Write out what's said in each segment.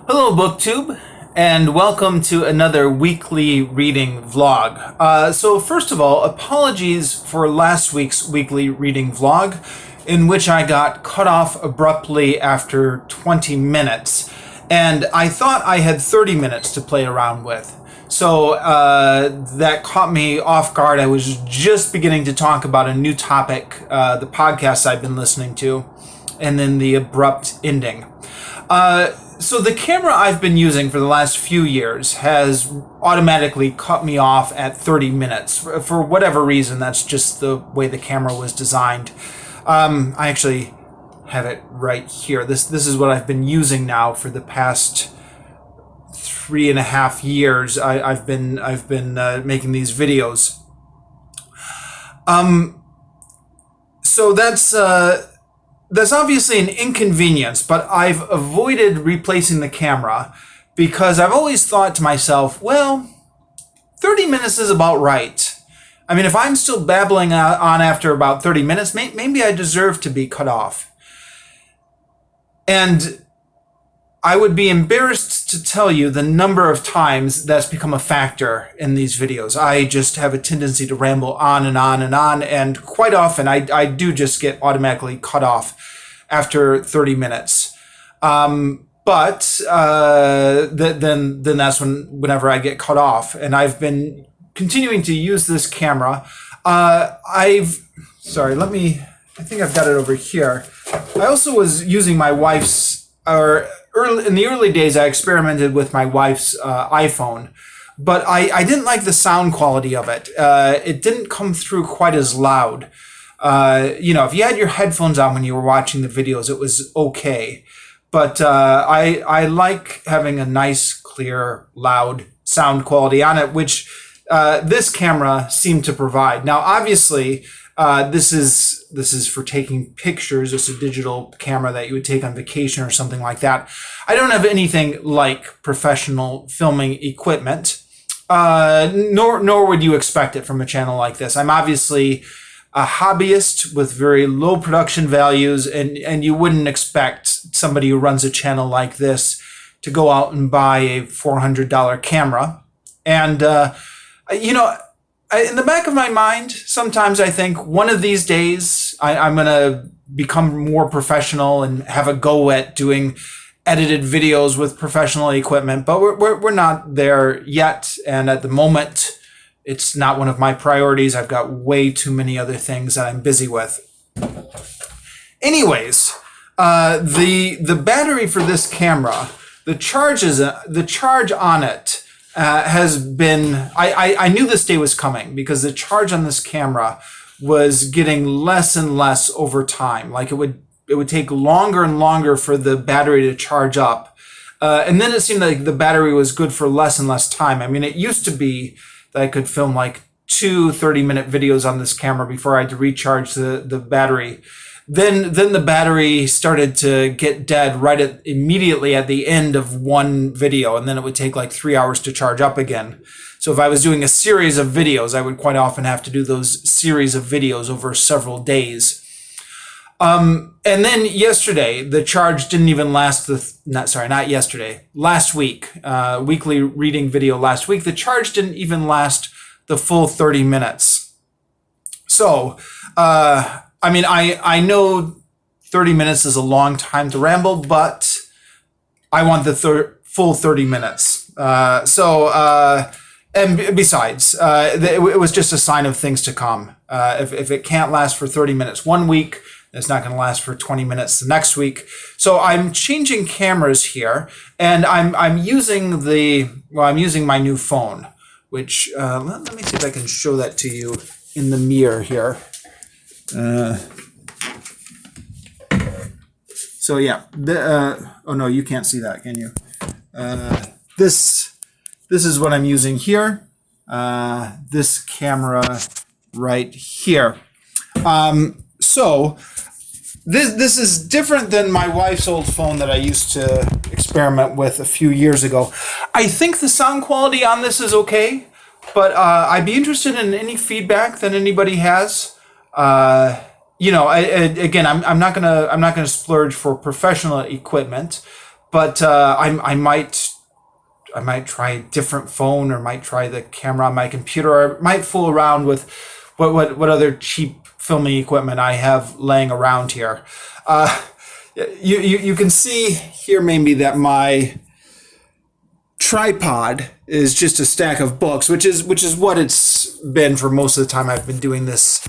Hello, BookTube, and welcome to another weekly reading vlog. So first of all, apologies for last week's weekly reading vlog, in which I got cut off abruptly after 20 minutes, and I thought I had 30 minutes to play around with. So that caught me off guard. I was just beginning to talk about a new topic, the podcast I've been listening to, and then the abrupt ending. So the camera I've been using for the last few years has automatically cut me off at 30 minutes. For whatever reason, that's just the way the camera was designed. I actually have it right here. This is what I've been using now for the past 3.5 years. I've been making these videos. So that's obviously an inconvenience, but I've avoided replacing the camera because I've always thought to myself, well, 30 minutes is about right. I mean, if I'm still babbling on after about 30 minutes, maybe I deserve to be cut off. And I would be embarrassed to tell you the number of times that's become a factor in these videos. I just have a tendency to ramble on and on and on, and quite often I do just get automatically cut off after 30 minutes. But then that's whenever I get cut off, and I've been continuing to use this camera. I think I've got it over here. I also was using my wife's, in the early days, I experimented with my wife's iPhone, but I didn't like the sound quality of it. It didn't come through quite as loud. If you had your headphones on when you were watching the videos, it was okay. But I like having a nice, clear, loud sound quality on it, which this camera seemed to provide. Now, obviously, this is for taking pictures. It's a digital camera that you would take on vacation or something like that. I don't have anything like professional filming equipment, nor would you expect it from a channel like this. I'm obviously a hobbyist with very low production values, and you wouldn't expect somebody who runs a channel like this to go out and buy a $400 camera. And, in the back of my mind, sometimes I think one of these days I'm going to become more professional and have a go at doing edited videos with professional equipment, but we're not there yet. And at the moment, it's not one of my priorities. I've got way too many other things that I'm busy with. Anyways, the battery for this camera, the charge on it has been, I knew this day was coming because the charge on this camera was getting less and less over time. Like it would take longer and longer for the battery to charge up. And then it seemed like the battery was good for less and less time. I mean, it used to be that I could film like 2 30-minute videos on this camera before I had to recharge the battery. Then the battery started to get dead immediately at the end of one video, and then it would take like 3 hours to charge up again. So if I was doing a series of videos, I would quite often have to do those series of videos over several days. And then yesterday, the charge didn't even last last week, weekly reading video last week, the charge didn't even last the full 30 minutes. So, I know 30 minutes is a long time to ramble, but I want the full 30 minutes. And besides, it was just a sign of things to come. If it can't last for 30 minutes one week, it's not going to last for 20 minutes the next week. So I'm changing cameras here, and I'm using my new phone, which let me see if I can show that to you in the mirror here. So yeah, oh no, you can't see that, can you? This is what I'm using here. This camera right here. So this is different than my wife's old phone that I used to experiment with a few years ago. I think the sound quality on this is okay, but I'd be interested in any feedback that anybody has. I'm not gonna splurge for professional equipment, but I might try a different phone, or might try the camera on my computer, or might fool around with what other cheap filming equipment I have laying around here. You can see here maybe that my tripod is just a stack of books, which is what it's been for most of the time I've been doing this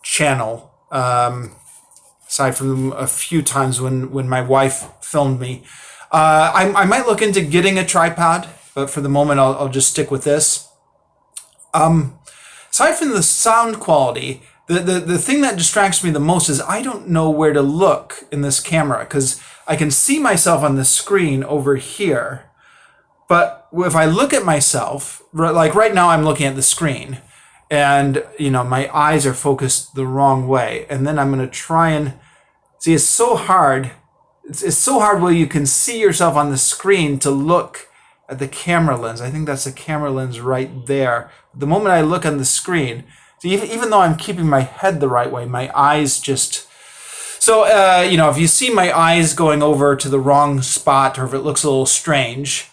channel. Aside from a few times when my wife filmed me. I might look into getting a tripod, but for the moment I'll just stick with this. Aside from the sound quality, the thing that distracts me the most is I don't know where to look in this camera, because I can see myself on the screen over here, but if I look at myself, like right now I'm looking at the screen, and my eyes are focused the wrong way, and then I'm going to try and see. It's so hard. It's so hard where you can see yourself on the screen to look at the camera lens. I think that's the camera lens right there. The moment I look on the screen, so even though I'm keeping my head the right way, my eyes just... So, if you see my eyes going over to the wrong spot, or if it looks a little strange,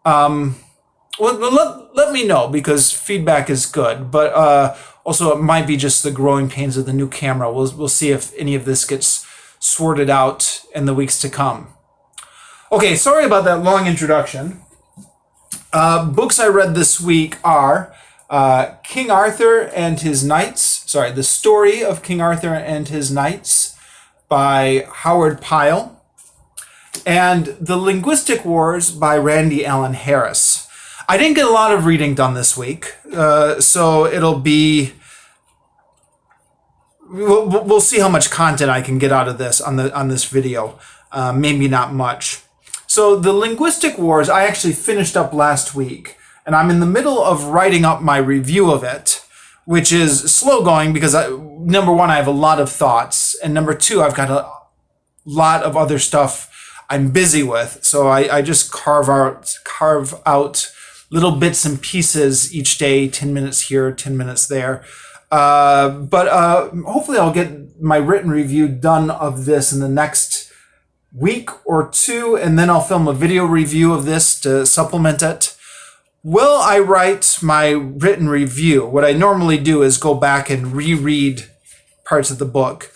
well, let me know, because feedback is good. But also, it might be just the growing pains of the new camera. We'll see if any of this gets sorted out in the weeks to come. Okay, sorry about that long introduction. Books I read this week are King Arthur and His Knights. The Story of King Arthur and His Knights by Howard Pyle, and The Linguistic Wars by Randy Allen Harris. I didn't get a lot of reading done this week, so it'll be... We'll see how much content I can get out of this on this video. Maybe not much. So The Linguistic Wars, I actually finished up last week, and I'm in the middle of writing up my review of it, which is slow going because number one, I have a lot of thoughts, and number two, I've got a lot of other stuff I'm busy with. So I just carve out little bits and pieces each day, 10 minutes here, 10 minutes there. But hopefully I'll get my written review done of this in the next week or two, and then I'll film a video review of this to supplement it. Will I write my written review? What I normally do is go back and reread parts of the book.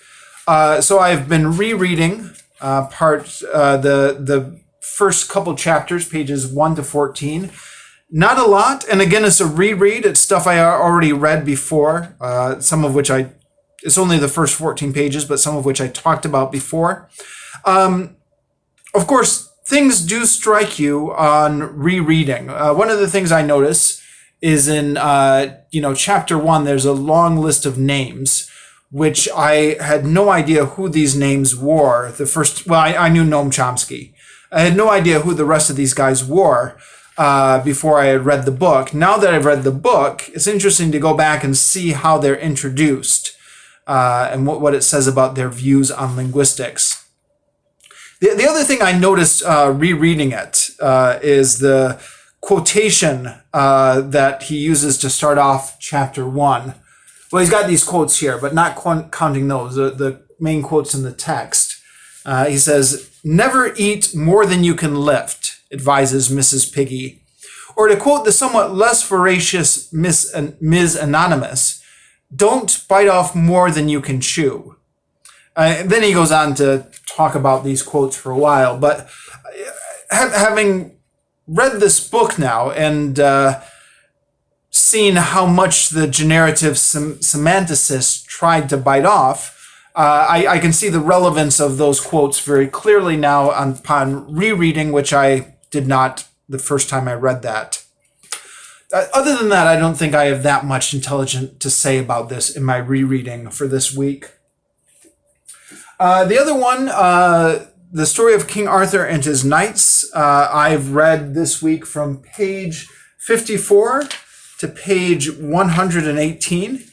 So I've been rereading the first couple chapters, pages 1 to 14. Not a lot, and again, it's a reread. It's stuff I already read before, some of which it's only the first 14 pages, but some of which I talked about before. Of course, things do strike you on rereading. One of the things I notice is in, chapter 1, there's a long list of names, which I had no idea who these names were. I knew Noam Chomsky. I had no idea who the rest of these guys were before I had read the book. Now that I've read the book, it's interesting to go back and see how they're introduced and what it says about their views on linguistics. The other thing I noticed rereading it is the quotation that he uses to start off chapter 1. Well, he's got these quotes here, but not counting those, the main quotes in the text. He says, "Never eat more than you can lift," advises Mrs. Piggy. Or to quote the somewhat less voracious Ms. Anonymous, "Don't bite off more than you can chew." Then he goes on to talk about these quotes for a while, but having read this book now and seen how much the generative semanticists tried to bite off, I can see the relevance of those quotes very clearly now upon rereading, which I did not the first time I read that. Other than that, I don't think I have that much intelligent to say about this in my rereading for this week. The other one, The Story of King Arthur and His Knights, I've read this week from page 54 to page 118.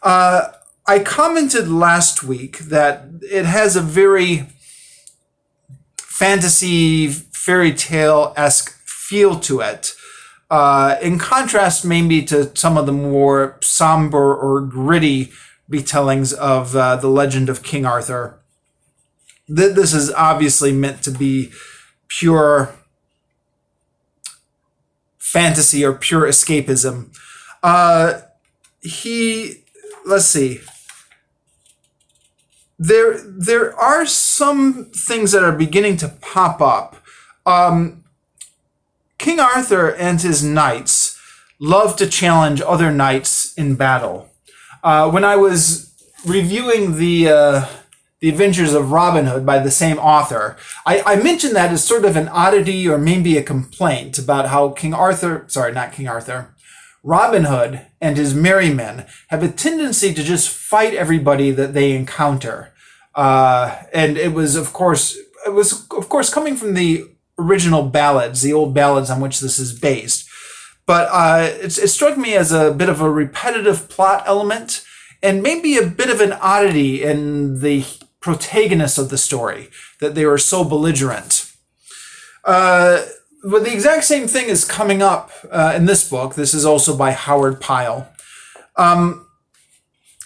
I commented last week that it has a very fantasy, fairy tale-esque feel to it, in contrast maybe to some of the more somber or gritty retellings of the legend of King Arthur. this is obviously meant to be pure fantasy or pure escapism. Let's see. There are some things that are beginning to pop up. King Arthur and his knights love to challenge other knights in battle. When I was reviewing the Adventures of Robin Hood by the same author, I mentioned that as sort of an oddity or maybe a complaint about how Robin Hood and his merry men have a tendency to just fight everybody that they encounter. And it was of course coming from the original ballads, the old ballads on which this is based. But it struck me as a bit of a repetitive plot element and maybe a bit of an oddity in the protagonists of the story, that they were so belligerent. But the exact same thing is coming up in this book. This is also by Howard Pyle. And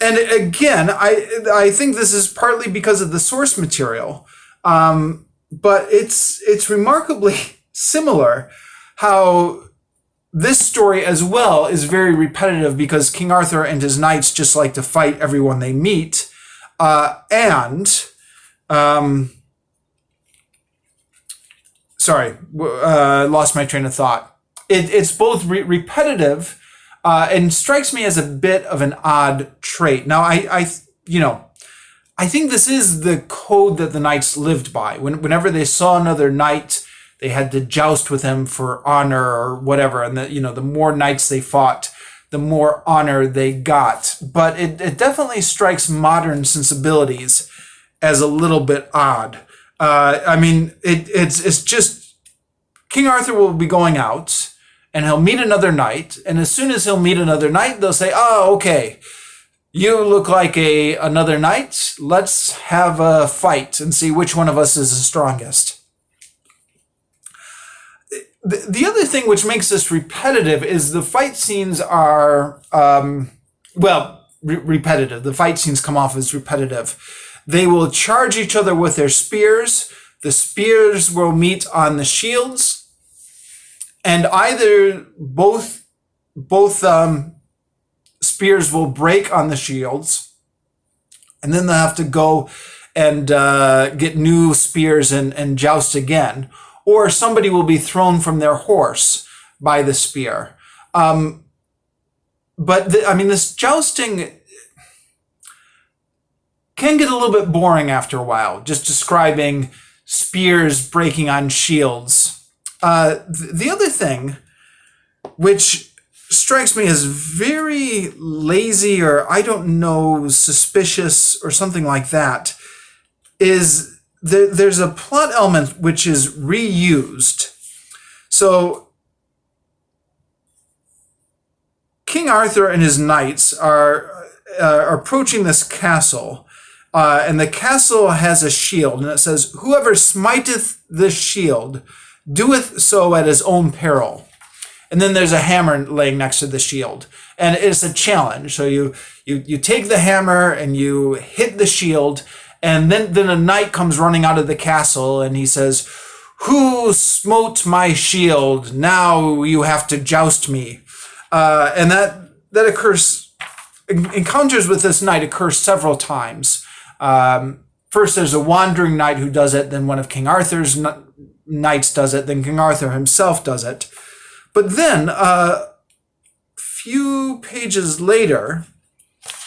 again, I think this is partly because of the source material, but it's remarkably similar how this story as well is very repetitive, because King Arthur and his knights just like to fight everyone they meet. Lost my train of thought. It's both repetitive and strikes me as a bit of an odd trait. Now, I think this is the code that the knights lived by. Whenever they saw another knight, they had to joust with him for honor or whatever. And the more knights they fought, the more honor they got. But it definitely strikes modern sensibilities as a little bit odd. It's just King Arthur will be going out and he'll meet another knight. And as soon as he'll meet another knight, they'll say, oh, okay, you look like another knight. Let's have a fight and see which one of us is the strongest. The other thing which makes this repetitive is the fight scenes are, repetitive. The fight scenes come off as repetitive. They will charge each other with their spears. The spears will meet on the shields, and either both spears will break on the shields, and then they'll have to go and get new spears and joust again. Or somebody will be thrown from their horse by the spear. This jousting can get a little bit boring after a while, just describing spears breaking on shields. The other thing, which strikes me as very lazy or, suspicious or something like that, is there's a plot element which is reused. So King Arthur and his knights are approaching this castle, and the castle has a shield, and it says, whoever smiteth this shield doeth so at his own peril. And then there's a hammer laying next to the shield, and it's a challenge. So you take the hammer and you hit the shield, and then a knight comes running out of the castle and he says, who smote my shield? Now you have to joust me. And that occurs, encounters with this knight occur several times. First there's a wandering knight who does it, then one of King Arthur's knights does it, then King Arthur himself does it. But then a few pages later,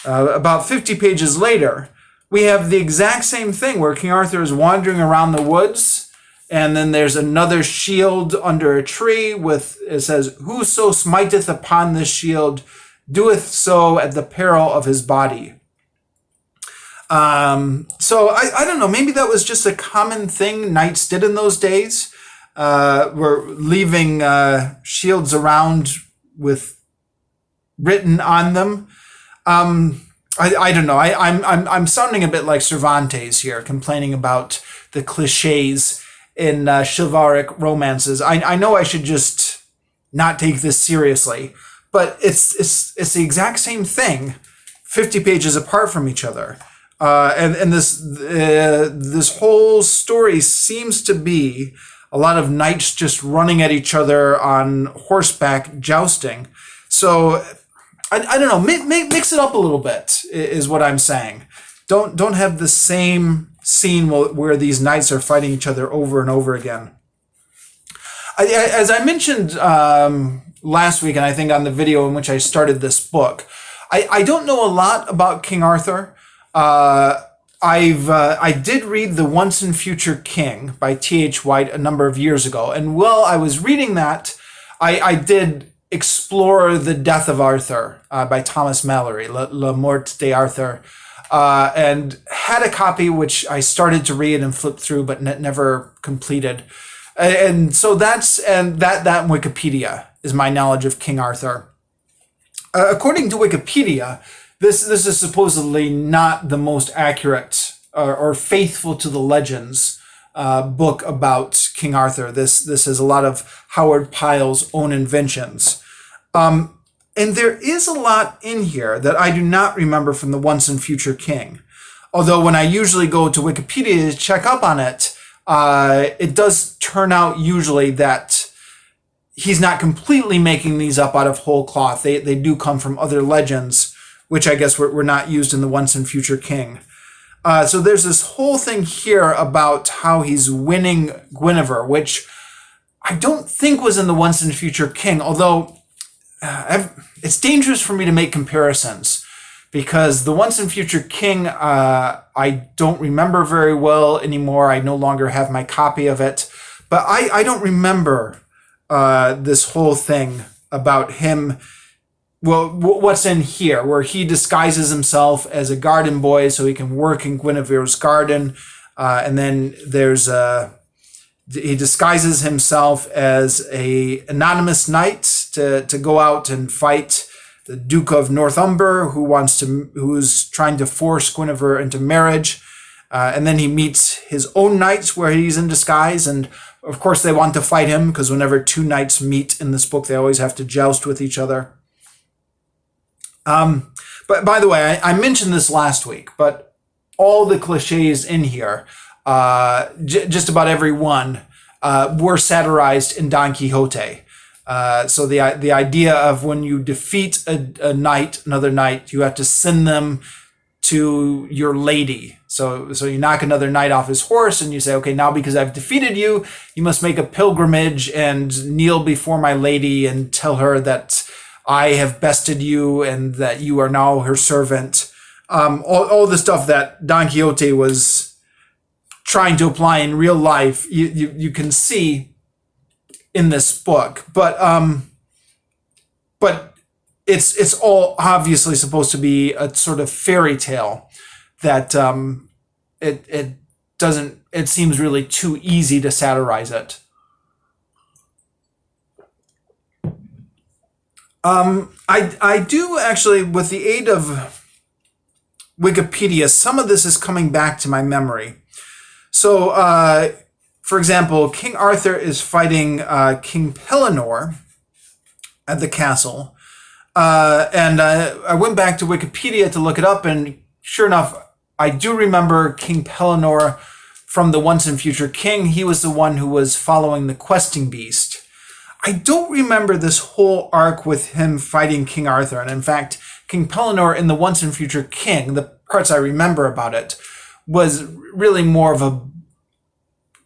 about 50 pages later, we have the exact same thing where King Arthur is wandering around the woods, and then there's another shield under a tree it says, whoso smiteth upon this shield doeth so at the peril of his body. So I don't know, maybe that was just a common thing knights did in those days, were leaving shields around with written on them. I don't know. I'm sounding a bit like Cervantes here, complaining about the cliches in chivalric romances. I know I should just not take this seriously, but it's the exact same thing, 50 pages apart from each other. And this whole story seems to be a lot of knights just running at each other on horseback jousting. So I don't know, mix it up a little bit is what I'm saying. Don't have the same scene where these knights are fighting each other over and over again. As I mentioned last week, and I think on the video in which I started this book, I don't know a lot about King Arthur. I did read The Once and Future King by T.H. White a number of years ago, and while I was reading that, I did explore The Death of Arthur by Thomas Mallory, La Mort d'Arthur, and had a copy which I started to read and flipped through, but never completed. And so that Wikipedia is my knowledge of King Arthur. According to Wikipedia, this is supposedly not the most accurate or faithful to the legends book about King Arthur. This is a lot of Howard Pyle's own inventions. And there is a lot in here that I do not remember from The Once and Future King. Although when I usually go to Wikipedia to check up on it, it does turn out usually that he's not completely making these up out of whole cloth. They do come from other legends, which I guess were not used in The Once and Future King. So there's this whole thing here about how he's winning Guinevere, which I don't think was in The Once and Future King, although it's dangerous for me to make comparisons because The Once and Future King, I don't remember very well anymore. I no longer have my copy of it, but I don't remember this whole thing about him. Well, what's in here, where he disguises himself as a garden boy so he can work in Guinevere's garden, and then he disguises himself as a anonymous knight to go out and fight the Duke of Northumber, who's trying to force Guinevere into marriage, and then he meets his own knights where he's in disguise, and of course they want to fight him because whenever two knights meet in this book, they always have to joust with each other. But by the way, I mentioned this last week, but all the cliches in here, just about every one, were satirized in Don Quixote. So the idea of when you defeat another knight, you have to send them to your lady. So you knock another knight off his horse and you say, okay, now because I've defeated you, you must make a pilgrimage and kneel before my lady and tell her that I have bested you and that you are now her servant. All the stuff that Don Quixote was trying to apply in real life, you can see in this book. But it's all obviously supposed to be a sort of fairy tale that it seems really too easy to satirize it. I do actually, with the aid of Wikipedia, some of this is coming back to my memory. So, for example, King Arthur is fighting King Pellinore at the castle. And I went back to Wikipedia to look it up, and sure enough, I do remember King Pellinore from The Once and Future King. He was the one who was following the questing beast. I don't remember this whole arc with him fighting King Arthur. And in fact, King Pellinore in The Once and Future King, the parts I remember about it, was really more of a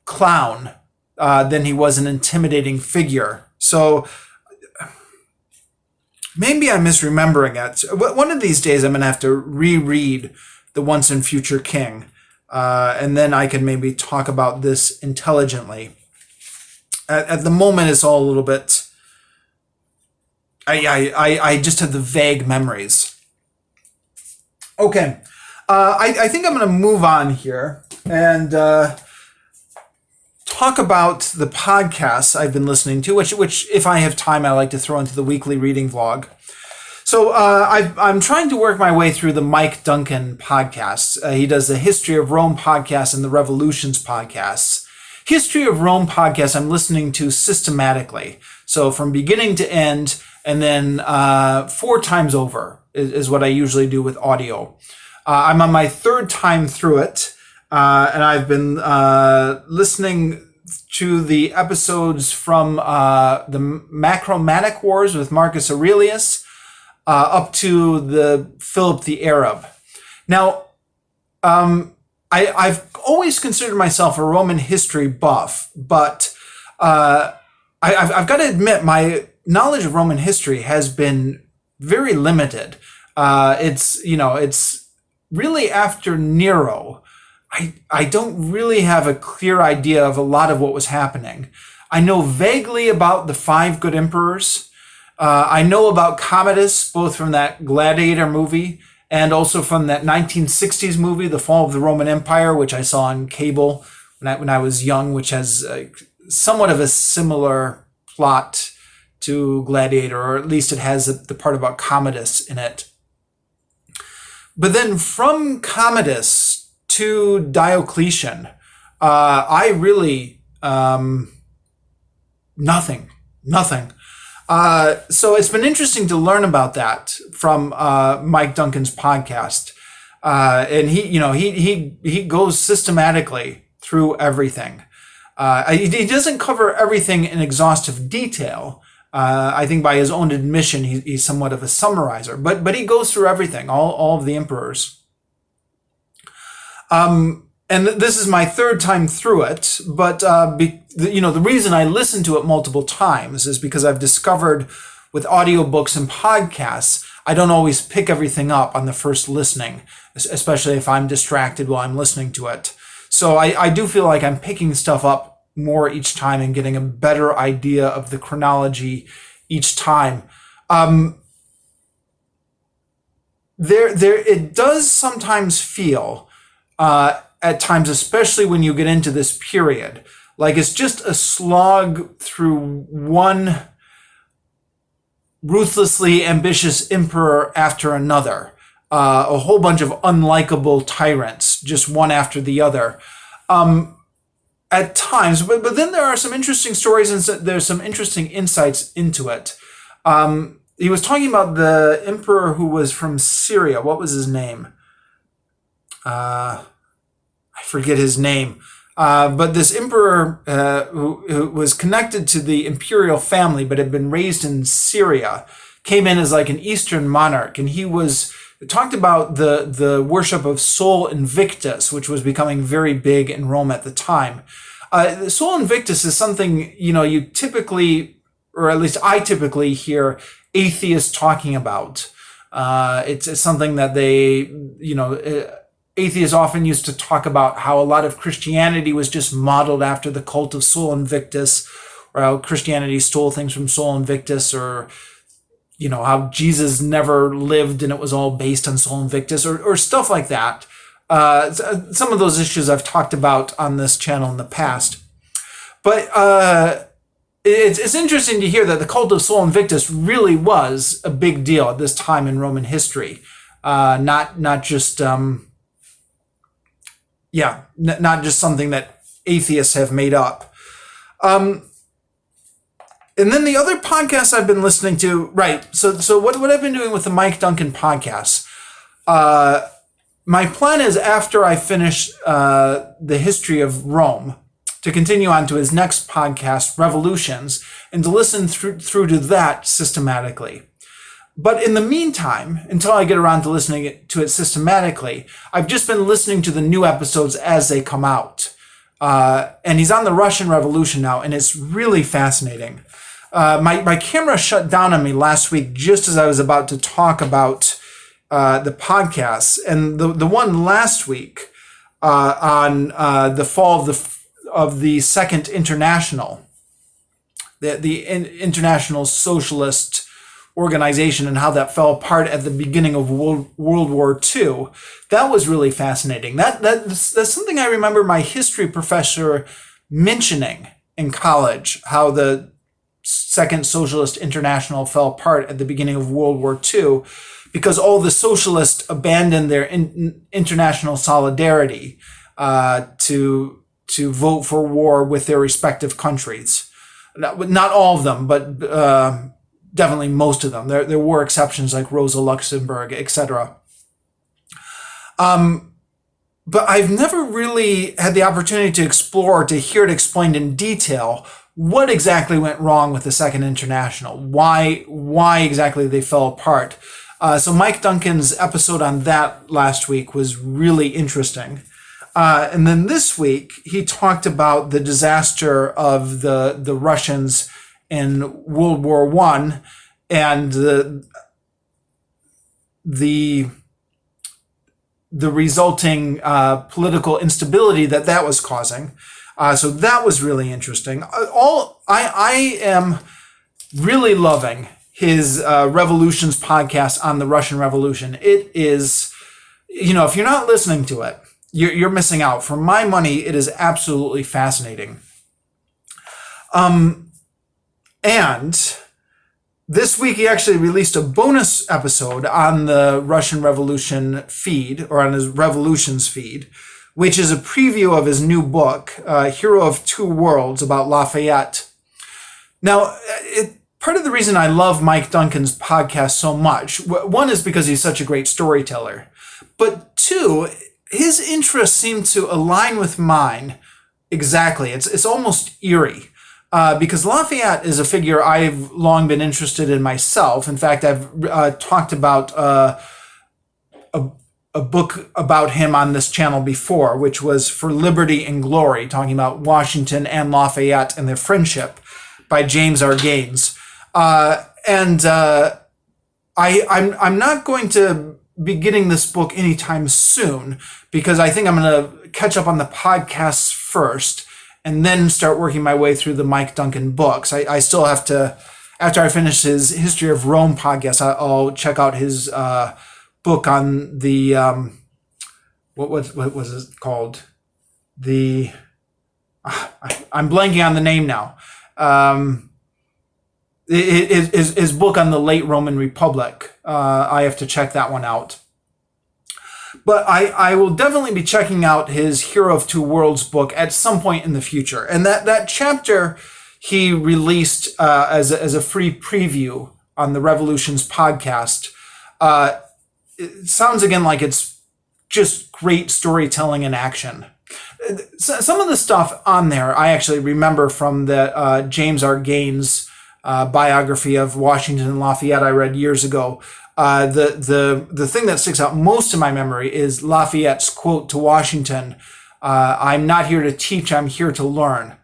clown than he was an intimidating figure. So maybe I'm misremembering it. One of these days I'm going to have to reread The Once and Future King, and then I can maybe talk about this intelligently. At the moment, it's all a little bit... I just have the vague memories. Okay. I think I'm going to move on here and talk about the podcasts I've been listening to, which if I have time, I like to throw into the weekly reading vlog. So I'm trying to work my way through the Mike Duncan podcasts. He does the History of Rome podcast and the Revolutions podcasts. History of Rome podcast I'm listening to systematically. So from beginning to end, and then 4 times over is what I usually do with audio. I'm on my third time through it, and I've been listening to the episodes from the Marcomannic Wars with Marcus Aurelius up to the Philip the Arab. Now, I've always considered myself a Roman history buff, but I've got to admit my knowledge of Roman history has been very limited. It's really after Nero. I don't really have a clear idea of a lot of what was happening. I know vaguely about the 5 good emperors. I know about Commodus, both from that Gladiator movie and also from that 1960s movie, The Fall of the Roman Empire, which I saw on cable when I was young, which has somewhat of a similar plot to Gladiator, or at least it has the part about Commodus in it. But then from Commodus to Diocletian, I really, nothing. So it's been interesting to learn about that from Mike Duncan's podcast. And he goes systematically through everything. He doesn't cover everything in exhaustive detail. I think by his own admission, he's somewhat of a summarizer, but he goes through everything, all of the emperors. And this is my third time through it, but the reason I listen to it multiple times is because I've discovered with audiobooks and podcasts, I don't always pick everything up on the first listening, especially if I'm distracted while I'm listening to it. So I do feel like I'm picking stuff up more each time and getting a better idea of the chronology each time. It does sometimes feel, at times, especially when you get into this period, like it's just a slog through one ruthlessly ambitious emperor after another, a whole bunch of unlikable tyrants, just one after the other. At times, but then there are some interesting stories and there's some interesting insights into it. He was talking about the emperor who was from Syria. What was his name? I forget his name. But this emperor who was connected to the imperial family but had been raised in Syria came in as like an Eastern monarch, and he talked about the worship of Sol Invictus, which was becoming very big in Rome at the time. Sol Invictus is something, you typically, or at least I typically hear atheists talking about. It's something that atheists often used to talk about how a lot of Christianity was just modeled after the cult of Sol Invictus, or how Christianity stole things from Sol Invictus, or how Jesus never lived and it was all based on Sol Invictus, or stuff like that. Some of those issues I've talked about on this channel in the past. But it's interesting to hear that the cult of Sol Invictus really was a big deal at this time in Roman history. Not just something that atheists have made up. And then the other podcasts I've been listening to, right, so what I've been doing with the Mike Duncan podcasts, my plan is after I finish the history of Rome, to continue on to his next podcast, Revolutions, and to listen through to that systematically. But in the meantime, until I get around to listening to it systematically, I've just been listening to the new episodes as they come out. And he's on the Russian Revolution now, and it's really fascinating. My camera shut down on me last week just as I was about to talk about the podcasts. And the one last week on the fall of the Second International, the International Socialist Organization, and how that fell apart at the beginning of World War II. That was really fascinating. That's something I remember my history professor mentioning in college, how the Second Socialist International fell apart at the beginning of World War II because all the socialists abandoned their international solidarity to vote for war with their respective countries. Not all of them, but definitely most of them. There were exceptions like Rosa Luxemburg, etc. But I've never really had the opportunity to explore, to hear it explained in detail, what exactly went wrong with the Second International, why exactly they fell apart. So Mike Duncan's episode on that last week was really interesting. And then this week, he talked about the disaster of the Russians in World War I and the resulting political instability that was causing. So that was really interesting. I am really loving his Revolutions podcast on the Russian Revolution. It is, if you're not listening to it, you're missing out. For my money, it is absolutely fascinating. And this week, he actually released a bonus episode on the Russian Revolution feed, or on his Revolutions feed, which is a preview of his new book, Hero of Two Worlds, about Lafayette. Now, part of the reason I love Mike Duncan's podcast so much, one is because he's such a great storyteller, but two, his interests seem to align with mine exactly. It's almost eerie. Because Lafayette is a figure I've long been interested in myself. In fact, I've talked about a book about him on this channel before, which was For Liberty and Glory, talking about Washington and Lafayette and their friendship by James R. Gaines. I'm not going to be getting this book anytime soon because I think I'm going to catch up on the podcasts first and then start working my way through the Mike Duncan books. I still have to, after I finish his History of Rome podcast, I'll check out his book on the, what was it called? I'm blanking on the name now. His book on the late Roman Republic. I have to check that one out. But I will definitely be checking out his Hero of Two Worlds book at some point in the future. And that chapter he released as a free preview on the Revolutions podcast, it sounds again like it's just great storytelling in action. Some of the stuff on there I actually remember from the James R. Gaines biography of Washington and Lafayette I read years ago. The thing that sticks out most in my memory is Lafayette's quote to Washington, "I'm not here to teach, I'm here to learn,"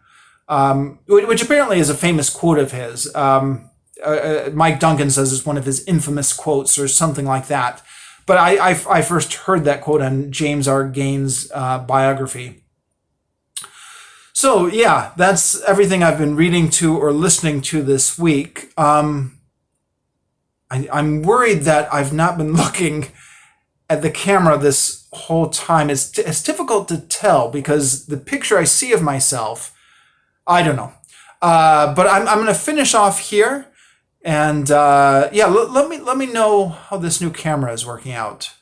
which apparently is a famous quote of his. Mike Duncan says it's one of his infamous quotes or something like that. But I first heard that quote on James R. Gaines' biography. So yeah, that's everything I've been reading to or listening to this week. I'm worried that I've not been looking at the camera this whole time. It's difficult to tell because the picture I see of myself, I don't know. But I'm going to finish off here, and let me know how this new camera is working out.